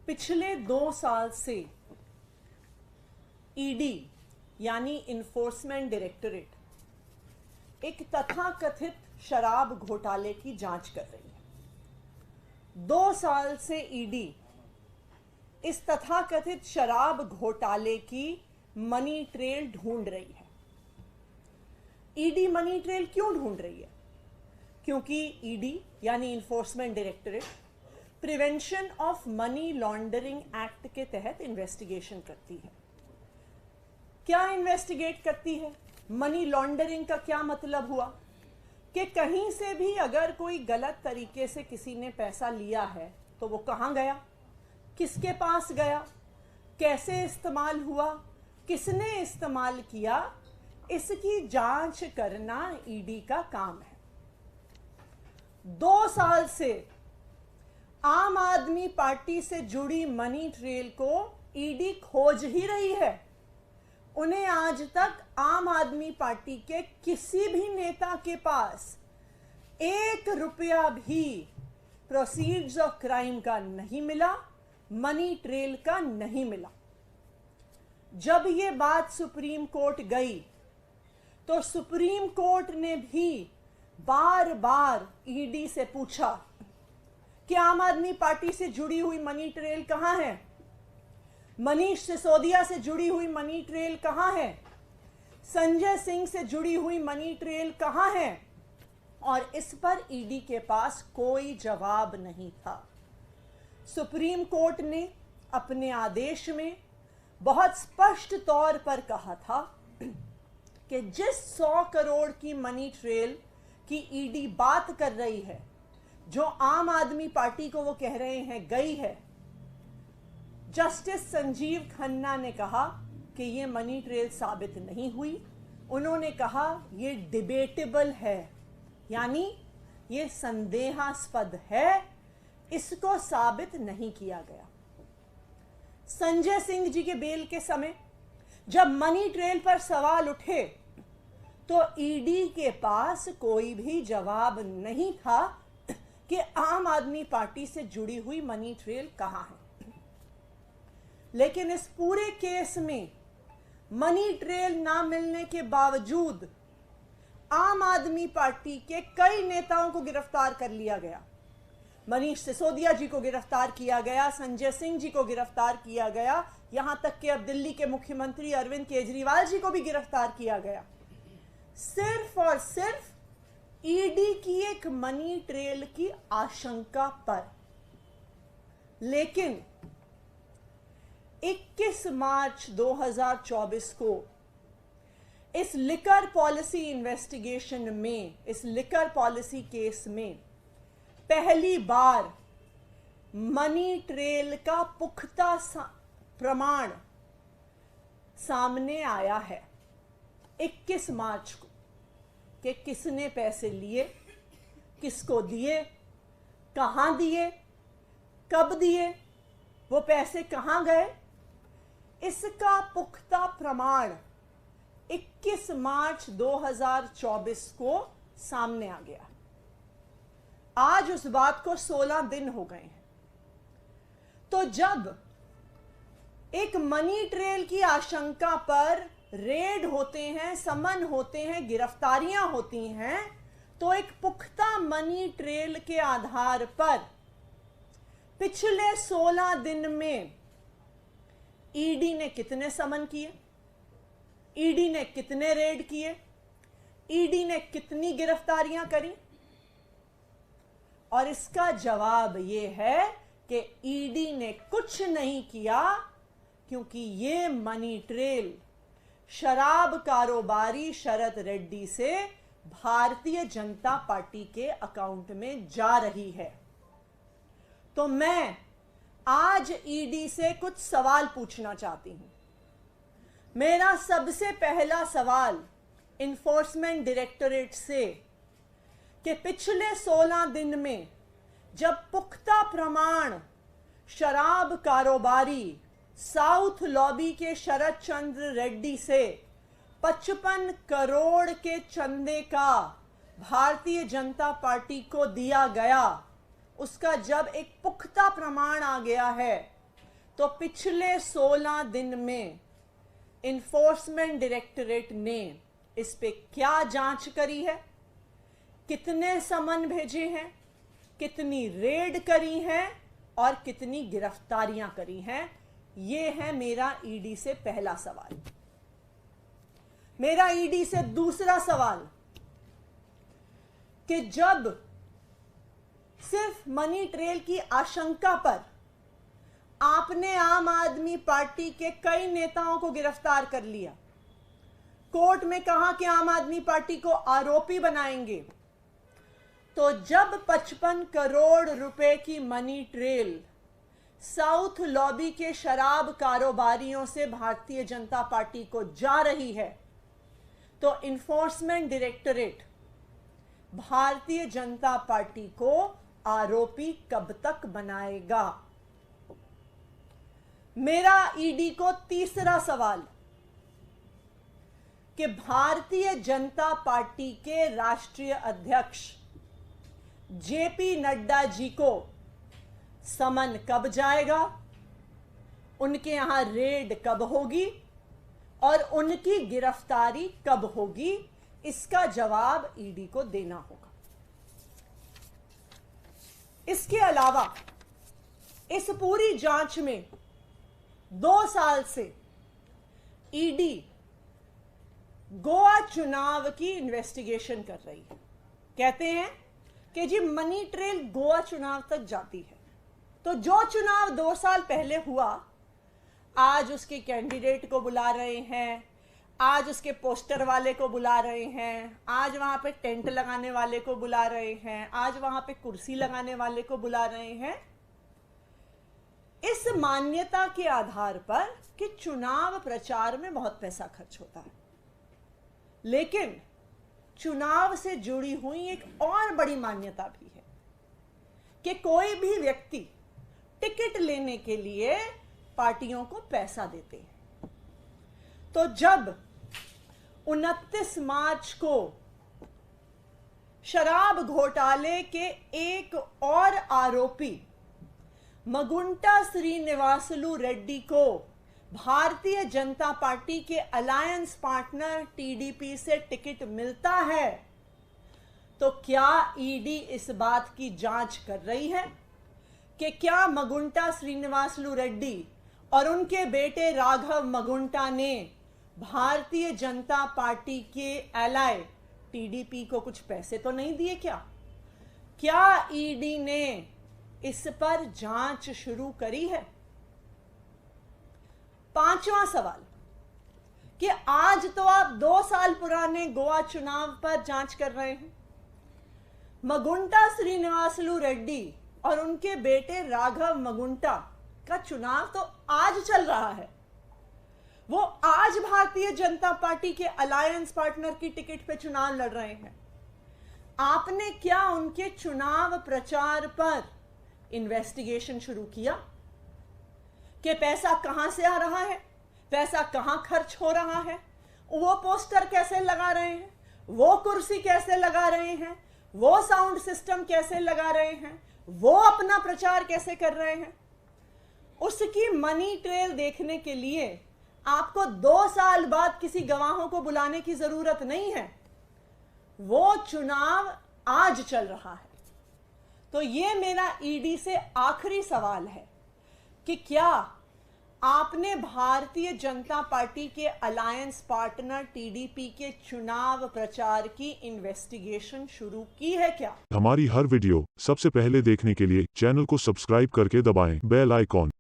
पिछले 2 साल से ईडी यानी इन्फोर्समेंट डायरेक्टरेट एक तथाकथित शराब घोटाले की जांच कर रही है। 2 साल से ईडी इस तथाकथित शराब घोटाले की मनी ट्रेल ढूंढ रही है। ईडी मनी ट्रेल क्यों ढूंढ रही है? क्योंकि ईडी यानी enforcement directorate prevention of money laundering act के तहत इन्वेस्टिगेशन करती है। क्या इन्वेस्टिगेट करती है? मनी लॉन्ड्रिंग का क्या मतलब हुआ कि कहीं से भी अगर कोई गलत तरीके से किसी ने पैसा लिया है तो वो कहाँ गया, किसके पास गया, कैसे इस्तेमाल हुआ, किसने इस्तेमाल किया, इसकी जांच करना ईडी का काम है। 2 साल से आम आदमी पार्टी से जुड़ी मनी ट्रेल को ईडी खोज ही रही है। उन्हें आज तक आम आदमी पार्टी के किसी भी नेता के पास 1 रुपया भी प्रोसीड्स ऑफ क्राइम का नहीं मिला, मनी ट्रेल का नहीं मिला। जब ये बात सुप्रीम कोर्ट गई तो सुप्रीम कोर्ट ने भी बार बार ईडी से पूछा कि आम आदमी पार्टी से जुड़ी हुई मनी ट्रेल कहां है, मनीष सिसोदिया से जुड़ी हुई मनी ट्रेल कहां है, संजय सिंह से जुड़ी हुई मनी ट्रेल कहां है, और इस पर ईडी के पास कोई जवाब नहीं था। सुप्रीम कोर्ट ने अपने आदेश में बहुत स्पष्ट तौर पर कहा था कि जिस 100 करोड़ की मनी ट्रेल की ईडी बात कर रही है, जो आम आदमी पार्टी को वो कह रहे हैं गई है, जस्टिस संजीव खन्ना ने कहा कि ये मनी ट्रेल साबित नहीं हुई। उन्होंने कहा ये डिबेटेबल है, यानी ये संदेहास्पद है, इसको साबित नहीं किया गया। संजय सिंह जी के बेल के समय जब मनी ट्रेल पर सवाल उठे तो ईडी के पास कोई भी जवाब नहीं था कि आम आदमी पार्टी से जुड़ी हुई मनी ट्रेल कहां है। लेकिन इस पूरे केस में मनी ट्रेल ना मिलने के बावजूद आम आदमी पार्टी के कई नेताओं को गिरफ्तार कर लिया गया। मनीष सिसोदिया जी को गिरफ्तार किया गया, संजय सिंह जी को गिरफ्तार किया गया, यहां तक कि अब दिल्ली के मुख्यमंत्री अरविंद केजरीवाल जी को भी गिरफ्तार किया गया, सिर्फ और सिर्फ ईडी की एक मनी ट्रेल की आशंका पर। लेकिन 21 मार्च 2024 को इस लिकर पॉलिसी इन्वेस्टिगेशन में, इस लिकर पॉलिसी केस में पहली बार मनी ट्रेल का पुख्ता प्रमाण सामने आया है 21 मार्च को, कि किसने पैसे लिए, किसको दिए, कहां दिए, कब दिए, वो पैसे कहां गए, इसका पुख्ता प्रमाण 21 मार्च 2024 को सामने आ गया। आज उस बात को 16 दिन हो गए हैं। तो जब एक मनी ट्रेल की आशंका पर रेड होते हैं, समन होते हैं, गिरफ्तारियां होती हैं, तो एक पुख्ता मनी ट्रेल के आधार पर पिछले 16 दिन में ईडी ने कितने समन किए, ईडी ने कितने रेड किए, ईडी ने कितनी गिरफ्तारियां करी? और इसका जवाब यह है कि ईडी ने कुछ नहीं किया, क्योंकि ये मनी ट्रेल शराब कारोबारी शरद रेड्डी से भारतीय जनता पार्टी के अकाउंट में जा रही है। तो मैं आज ईडी से कुछ सवाल पूछना चाहती हूं। मेरा सबसे पहला सवाल इन्फोर्समेंट डायरेक्टरेट से कि पिछले 16 दिन में जब पुख्ता प्रमाण शराब कारोबारी साउथ लॉबी के शरद चंद्र रेड्डी से 55 करोड़ के चंदे का भारतीय जनता पार्टी को दिया गया, उसका जब एक पुख्ता प्रमाण आ गया है, तो पिछले 16 दिन में इन्फोर्समेंट डायरेक्टरेट ने इस पे क्या जांच करी है, कितने समन भेजे हैं, कितनी रेड करी हैं और कितनी गिरफ्तारियां करी हैं। ये है मेरा ईडी से पहला सवाल। मेरा ईडी से दूसरा सवाल कि जब सिर्फ मनी ट्रेल की आशंका पर आपने आम आदमी पार्टी के कई नेताओं को गिरफ्तार कर लिया, कोर्ट में कहा कि आम आदमी पार्टी को आरोपी बनाएंगे, तो जब 55 करोड़ रुपए की मनी ट्रेल साउथ लॉबी के शराब कारोबारियों से भारतीय जनता पार्टी को जा रही है, तो enforcement directorate Bharatiya Janata party को आरोपी कब तक बनाएगा? मेरा ईडी को तीसरा सवाल कि भारतीय जनता पार्टी के राष्ट्रीय अध्यक्ष जेपी नड्डा जी को समन कब जाएगा, उनके यहां रेड कब होगी और उनकी गिरफ्तारी कब होगी? इसका जवाब ईडी को देना होगा। इसके अलावा इस पूरी जांच में 2 साल से ईडी गोवा चुनाव की इन्वेस्टिगेशन कर रही है। कहते हैं कि जी मनी ट्रेल गोवा चुनाव तक जाती है, तो जो चुनाव 2 साल पहले हुआ, आज उसके कैंडिडेट को बुला रहे हैं, आज उसके पोस्टर वाले को बुला रहे हैं, आज वहां पे टेंट लगाने वाले को बुला रहे हैं, आज वहां पे कुर्सी लगाने वाले को बुला रहे हैं, इस मान्यता के आधार पर कि चुनाव प्रचार में बहुत पैसा खर्च होता है। लेकिन चुनाव से जुड़ी हुई एक और बड़ी मान्यता भी है कि कोई भी व्यक्ति टिकट लेने के लिए पार्टियों को पैसा देते हैं। तो जब 29 मार्च को शराब घोटाले के एक और आरोपी मगुंटा श्रीनिवासलू रेड्डी को भारतीय जनता पार्टी के अलायंस पार्टनर टीडीपी से टिकट मिलता है, तो क्या ईडी इस बात की जांच कर रही है कि क्या मगुंटा श्रीनिवासलू रेड्डी और उनके बेटे राघव मगुंटा ने भारतीय जनता पार्टी के एलाय टीडीपी को कुछ पैसे तो नहीं दिए? क्या ईडी ने इस पर जांच शुरू करी है? 5वां सवाल कि आज तो आप 2 साल पुराने गोवा चुनाव पर जांच कर रहे हैं। मगुंटा श्रीनिवासलू रेड्डी और उनके बेटे राघव मगुंटा का चुनाव तो आज चल रहा है। वो आज भारतीय जनता पार्टी के अलायंस पार्टनर की टिकट पे चुनाव लड़ रहे हैं। आपने क्या उनके चुनाव प्रचार पर इन्वेस्टिगेशन शुरू किया कि पैसा कहां से आ रहा है, पैसा कहां खर्च हो रहा है, वो पोस्टर कैसे लगा रहे हैं, वो कुर्सी कैसे लगा रहे हैं, वो साउंड सिस्टम कैसे लगा रहे हैं, वो अपना प्रचार कैसे कर रहे हैं? उसकी मनी ट्रेल देखने के लिए आपको 2 साल बाद किसी गवाहों को बुलाने की जरूरत नहीं है। वो चुनाव आज चल रहा है। तो ये मेरा ईडी से आखिरी सवाल है कि क्या आपने भारतीय जनता पार्टी के अलायंस पार्टनर टीडीपी के चुनाव प्रचार की इन्वेस्टिगेशन शुरू की है क्या? हमारी हर वीडियो सबसे पहले देखने के लिए चैनल को सब्सक्राइब करके दबाएं बेल आइकॉन।